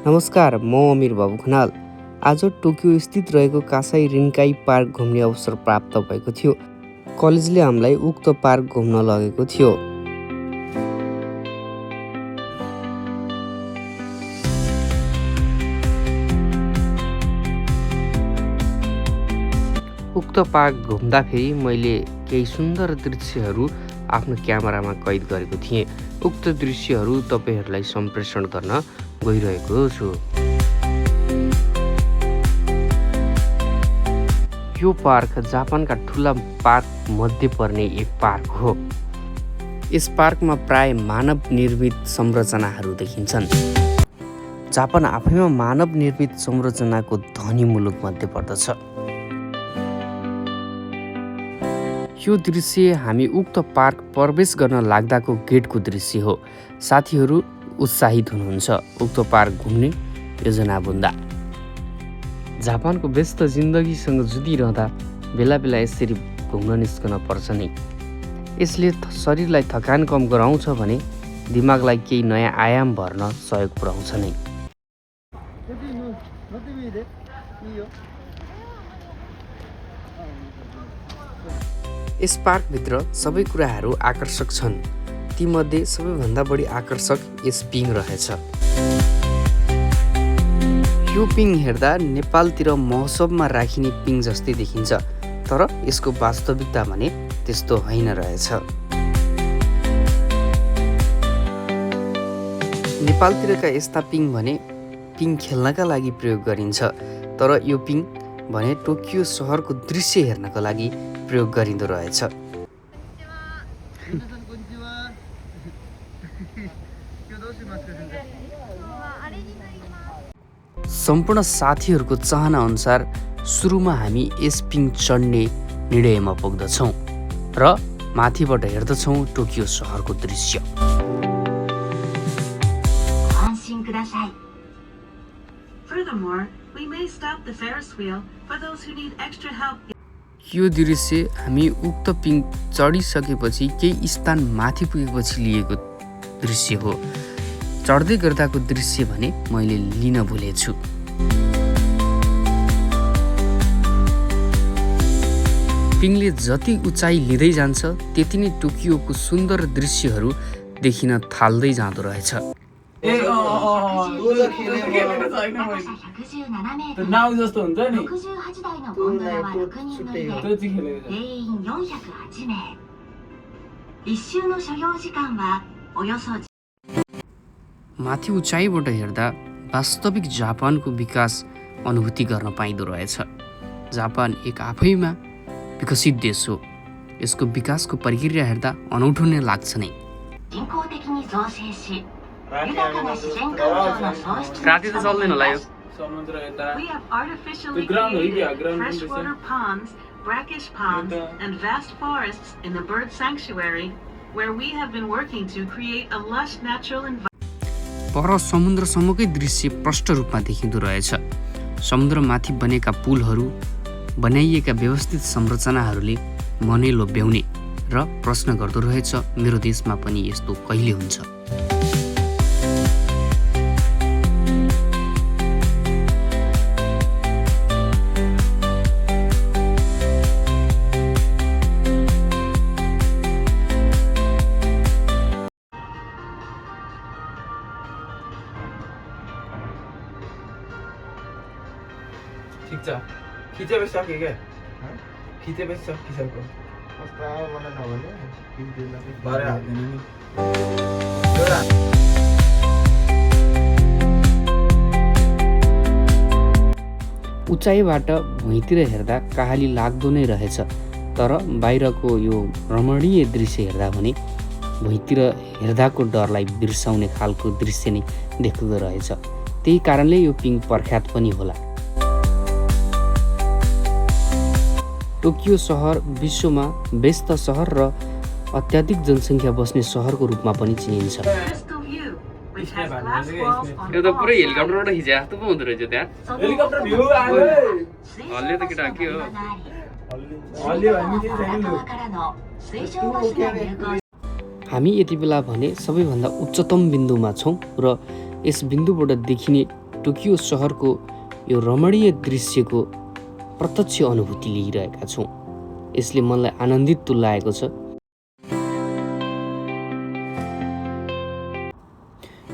नमस्कार, म अमिर बाबु खनाल। आज टोकियो स्थित रहेको कासाई रिन्काई पार्क घुम्ने अवसर प्राप्त भएको थियो। कलेजले हामीलाई उक्त पार्क घुम्न लगेको थियो। उक्त पार्क घुम्दाखेरि मैले केही सुन्दर दृश्यहरू आफ्नो क्यामेरामा कैद गरेको थिएँ। उक्त दृश्यहरू तपाईहरूलाई सम्प्रेषण गर्न गइरहेको छु। यो पार्क जापानका ठुला पार्क मध्ये पर्ने एक पार्क हो। यस पार्कमा प्राय मानव निर्मित संरचनाहरू देखिन्छन्। जापान आफैमा मानव निर्मित संरचनाको धनी मुलुक मध्ये पर्दछ। यो दृश्य हामी उक्त पार्क प्रवेश गर्न लाग्दाको गेटको दृश्य हो। साथीहरू उत्साहित हुनुहुन्छ उक्त पार्क घुम्ने योजना बुन्दा। जापानको व्यस्त जिन्दगीसँग जुधिरहँदा बेला बेला यसरी घुम्न निस्कन पर्छ नै। यसले शरीरलाई थकान कम गराउँछ भने दिमागलाई केही नयाँ आयाम भर्न सहयोग पुर्याउँछ नै। यस पार्कभित्र सबै कुराहरू आकर्षक छन्। तीमध्ये सबैभन्दा बढी आकर्षक यस पिङ रहेछ। यो पिङ हेर्दा नेपालतिर महोत्सवमा राखिने पिङ जस्तै देखिन्छ, तर यसको वास्तविकता भने त्यस्तो होइन रहेछ। नेपालतिरका यस्ता पिङ भने पिङ खेल्नका लागि प्रयोग गरिन्छ, तर यो पिङ भने टोकियो सहरको दृश्य हेर्नका लागि प्रयोग गरिँदो रहेछ। सम्पूर्ण साथीहरूको चाहना अनुसार सुरुमा हामी यस पिङ चढ्ने निर्णयमा पुग्दछौँ र माथिबाट हेर्दछौँ टोकियो सहरको दृश्य। यो दृश्य हामी उक्त पिङ चढिसकेपछि केही स्थान माथि पुगेपछि लिएको दृश्य हो। चढ्दै गर्दाको दृश्य भने मैले लिन भुलेछु। पिङले जति उचाइ लिँदै जान्छ त्यति नै टोकियोको सुन्दर दृश्यहरू देखिन थाल्दै जाँदो रहेछ। नाउ जस्तो हुन्छ नि माथि उचाइबाट हेर्दा वास्तविक जापानको विकास अनुभूति गर्न पाइँदो रहेछ। जापान एक आफैमा विकसित देश हो। यसको विकासको प्रक्रिया हेर्दा अनौठो नै लाग्छ नै। राति त चल्दैन होला यो समुद्र यता ग्राउन्ड हो कि ground brackish ponds and vast forests in the bird sanctuary where we have been working to create a lush natural environment. पर समुद्रसम्मकै दृश्य प्रष्ट रूपमा देखिँदो रहेछ। समुद्रमाथि बनेका पुलहरू, बनाइएका व्यवस्थित संरचनाहरूले मनै लोभ्याउने र प्रश्न गर्दो रहेछ, मेरो देशमा पनि यस्तो कहिले हुन्छ। ठिक छ खिचेपछि सक्यो क्या खिचेपछि सकिसक्यो भरे हाल्दैन नि। उचाइबाट भुइँतिर हेर्दा कहाली लाग्दो नै रहेछ, तर बाहिरको यो रमणीय दृश्य हेर्दा भने भुइँतिर हेर्दाको डरलाई बिर्साउने खालको दृश्य नै देख्दो रहेछ। त्यही कारणले यो पिङ प्रख्यात पनि होला। टोकियो सहर विश्वमा व्यस्त सहर र अत्याधिक जनसङ्ख्या बस्ने सहरको रूपमा पनि चिनिन्छ। यो त पुरै हेलिकप्टरबाट खिचे जस्तो पो हुँदो रहेछ त्यहाँ। हेलिकप्टर भ्यू आयो हल्ले त केटा के हो? हल्ले हामी के छैन लु। हामी यति बेला भने सबैभन्दा उच्चतम बिन्दुमा छौँ र यस बिन्दुबाट देखिने टोकियो सहरको यो रमणीय दृश्यको प्रत्यक्ष अनुभूति लिइरहेका छौँ। यसले मनलाई आनन्दित तुल्याएको छ।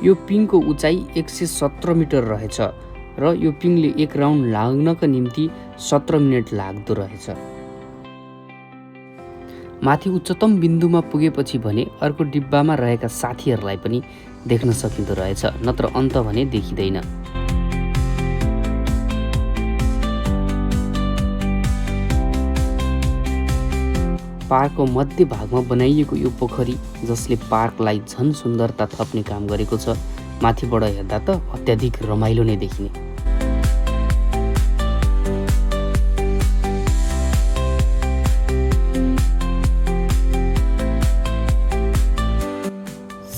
यो पिङको उचाइ 117 मिटर रहेछ र यो पिङले एक राउन्ड लाग्नका निम्ति 17 मिनट लाग्दो रहेछ। माथि उच्चतम बिन्दुमा पुगेपछि भने अर्को डिब्बामा रहेका साथीहरूलाई पनि देख्न सकिँदो रहेछ, नत्र अन्त भने देखिँदैन। पार्कको मध्य भागमा बनाइएको यो पोखरी जसले पार्कलाई झन सुन्दरता थप्ने काम गरेको छ। माथिबाट हेर्दा त अत्याधिक रमाइलो नै देखिने।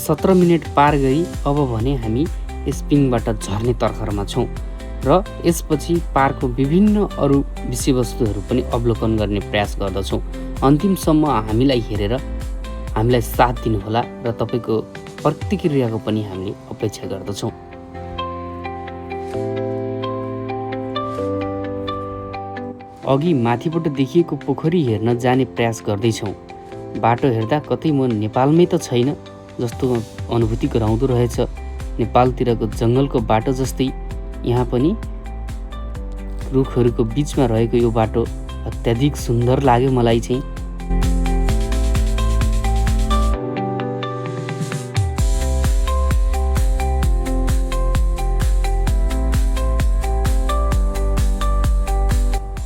सत्र मिनट पार गरी अब भने हामी यस पिङबाट झर्ने तर्खरमा छौँ र यसपछि पार्कको विभिन्न अरू विषयवस्तुहरू पनि अवलोकन गर्ने प्रयास गर्दछौँ। अन्तिमसम्म हामीलाई हेरेर हामीलाई साथ दिनुहोला र तपाईँको प्रतिक्रियाको पनि हामीले अपेक्षा गर्दछौँ। अघि माथिबाट देखिएको पोखरी हेर्न जाने प्रयास गर्दैछौँ। बाटो हेर्दा कतै म नेपालमै त छैन जस्तो अनुभूति गराउँदो रहेछ। नेपालतिरको जङ्गलको बाटो जस्तै यहाँ पनि रुखहरूको बिचमा रहेको यो बाटो अत्याधिक सुन्दर लाग्यो मलाई चाहिँ।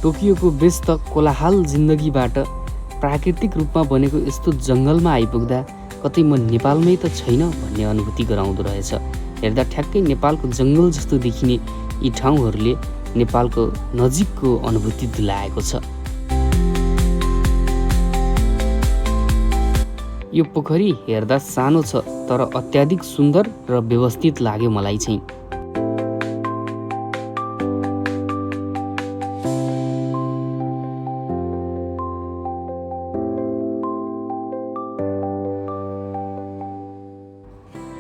टोकियोको व्यस्त कोलाहल जिन्दगीबाट प्राकृतिक रूपमा बनेको यस्तो जङ्गलमा आइपुग्दा कतै म नेपालमै त छैन भन्ने अनुभूति गराउँदो रहेछ। हेर्दा ठ्याक्कै नेपालको जङ्गल जस्तो देखिने यी ठाउँहरूले नेपालको नजिकको अनुभूति दिलाएको छ। यो पोखरी हेर्दा सानो छ तर अत्याधिक सुन्दर र व्यवस्थित लाग्यो मलाई चाहिँ।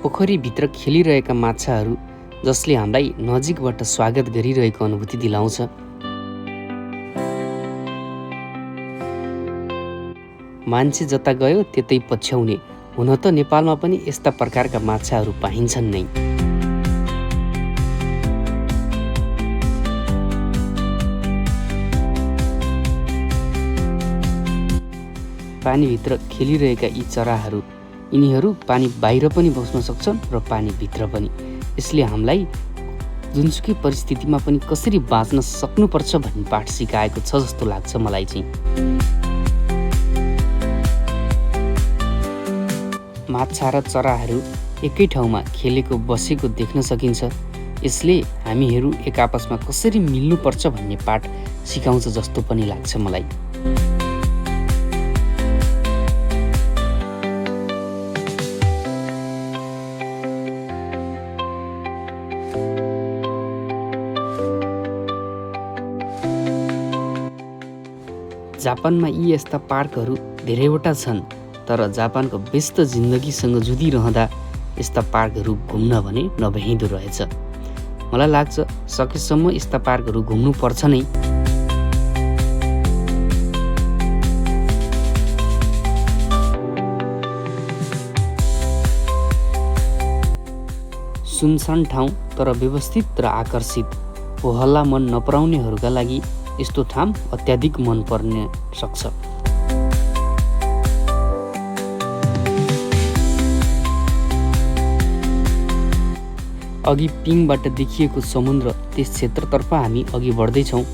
पोखरीभित्र खेलिरहेका माछाहरू जसले हामीलाई नजिकबाट स्वागत गरिरहेको अनुभूति दिलाउँछ। मान्छे जता गयो त्यतै पछ्याउने, हुन त नेपालमा पनि यस्ता प्रकारका माछाहरू पाइन्छन् नै। पानीभित्र खेलिरहेका यी चराहरू यिनीहरू पानी बाहिर पनि बस्न सक्छन् र पानी भित्र पनि। यसले हामीलाई जुनसुकै परिस्थितिमा पनि कसरी बाँच्न सक्नुपर्छ भन्ने पाठ सिकाएको छ जस्तो लाग्छ मलाई चाहिँ। माछा र चराहरू एकै ठाउँमा खेलेको बसेको देख्न सकिन्छ। यसले हामीहरू एक आपसमा कसरी मिल्नुपर्छ भन्ने पाठ सिकाउँछ जस्तो पनि लाग्छ मलाई। जापानमा यी यस्ता पार्कहरू धेरैवटा छन्, तर जापानको व्यस्त जिन्दगीसँग जुधिरहँदा यस्ता पार्कहरू घुम्न भने नभ्याइँदो रहेछ। मलाई लाग्छ सकेसम्म यस्ता पार्कहरू घुम्नु पर्छ नै। सुनसान ठाउँ तर व्यवस्थित र आकर्षित, हो हल्ला मन नपराउनेहरूका लागि यस्तो ठाउँ अत्याधिक मन पर्न सक्छ। अघि पिङबाट देखिएको समुद्र त्यस क्षेत्रतर्फ हामी अघि बढ्दैछौँ।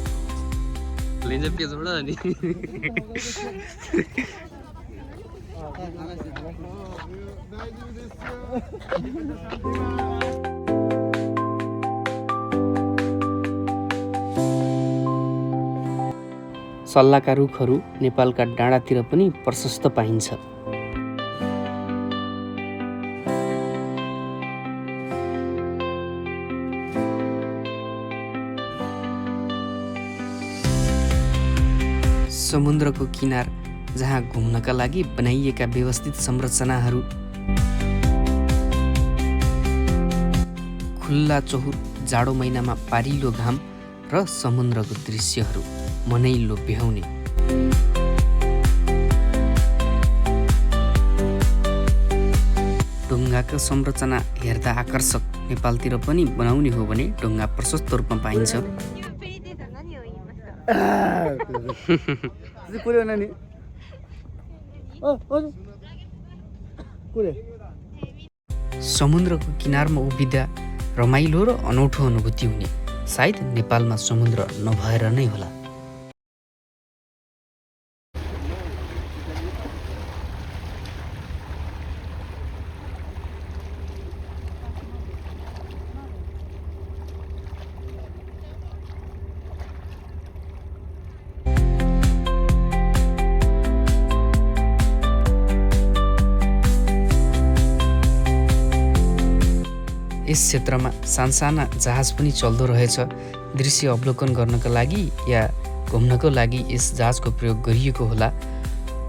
सल्लाका रुखहरू नेपालका डाँडातिर पनि प्रशस्त पाइन्छ। समुद्रको किनार जहाँ घुम्नका लागि बनाइएका व्यवस्थित संरचनाहरू, खुल्ला चौर जाडो महिनामा पारिलो घाम र समुद्रको दृश्यहरू मनै लोभ्याउने। ढुङ्गाको संरचना हेर्दा आकर्षक। नेपालतिर पनि बनाउने हो भने ढुङ्गा प्रशस्त रूपमा पाइन्छ। समुद्रको किनारमा उभिँदा रमाइलो र अनौठो अनुभूति हुने। सायद नेपालमा समुद्र नभएर नै होला। यस क्षेत्रमा सानसाना जहाज पनि चल्दो रहेछ। दृश्य अवलोकन गर्नका लागि या घुम्नको लागि यस जहाजको प्रयोग गरिएको होला।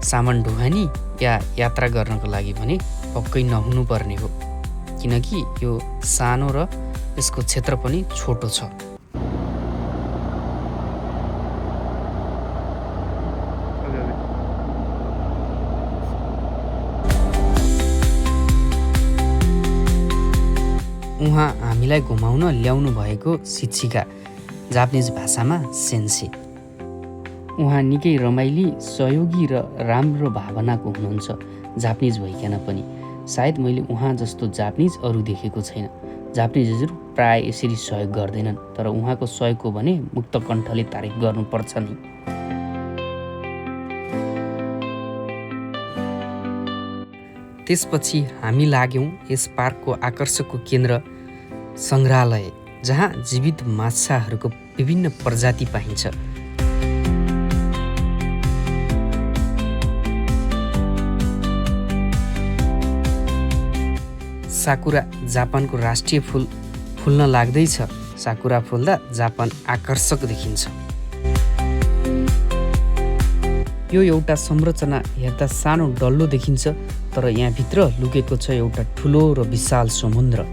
सामान ढुवानी या यात्रा गर्नको लागि भने पक्कै नहुनुपर्ने हो, किनकि यो सानो र यसको क्षेत्र पनि छोटो छ। उहाँ हामीलाई घुमाउन ल्याउनु भएको शिक्षिका, जापानिज भाषामा सेन्से। उहाँ निकै रमाइली, सहयोगी र राम्रो भावनाको हुनुहुन्छ, जापानिज भइकन पनि। सायद मैले उहाँ जस्तो जापानिज अरू देखेको छैन। जापानिजहरू प्राय यसरी सहयोग गर्दैनन्, तर उहाँको सहयोगको भने मुक्त कण्ठले तारिफ गर्नुपर्छ नि। त्यसपछि हामी लाग्यौँ यस पार्कको आकर्षकको केन्द्र सङ्ग्रहालय, जहाँ जीवित माछाहरूको विभिन्न प्रजाति पाइन्छ। साकुरा जापानको राष्ट्रिय फुल फुल्न लाग्दैछ। साकुरा फुल्दा जापान आकर्षक देखिन्छ। यो एउटा संरचना हेर्दा सानो डल्लो देखिन्छ, तर यहाँभित्र लुकेको छ एउटा ठुलो र विशाल समुद्र।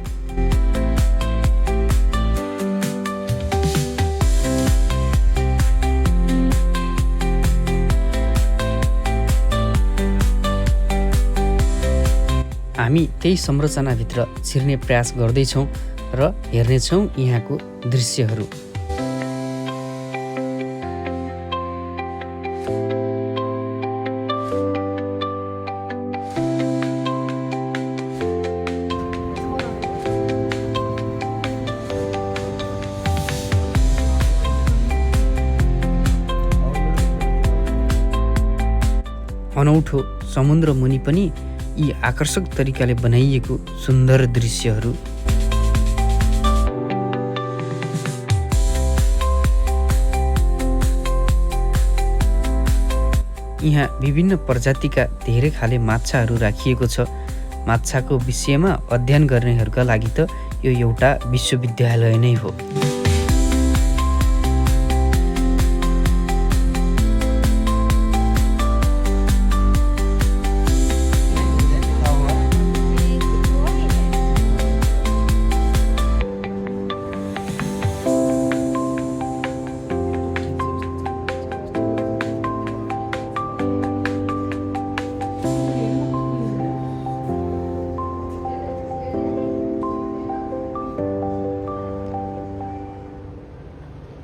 हामी त्यही संरचनाभित्र छिर्ने प्रयास गर्दैछौँ र हेर्नेछौँ यहाँको दृश्यहरू। अनौठो समुद्र मुनि पनि यी आकर्षक तरिकाले बनाइएको सुन्दर दृश्यहरू। यहाँ विभिन्न प्रजातिका धेरै खाले माछाहरू राखिएको छ। माछाको विषयमा अध्ययन गर्नेहरूका लागि त यो एउटा विश्वविद्यालय नै हो।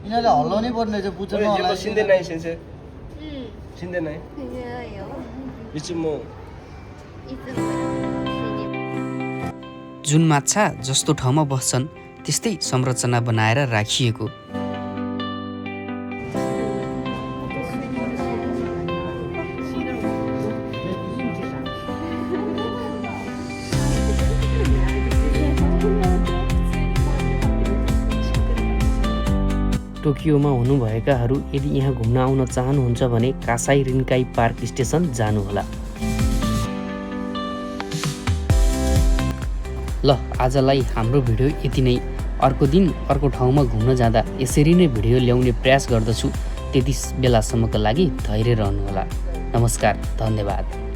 यिनीहरूले हल्लाउनै पर्ने रहेछ, बुझ्नु होला। जुन माछा जस्तो ठाउँमा बस्छन् त्यस्तै संरचना बनाएर राखिएको। टोकियोमा हुनुभएकाहरू यदि यहाँ घुम्न आउन चाहनुहुन्छ भने कासाई रिन्काई पार्क स्टेसन जानुहोला। ल, आजलाई हाम्रो भिडियो यति नै। अर्को दिन अर्को ठाउँमा घुम्न जाँदा यसरी नै भिडियो ल्याउने प्रयास गर्दछु। त्यति बेलासम्मका लागि धैर्य रहनुहोला। नमस्कार, धन्यवाद।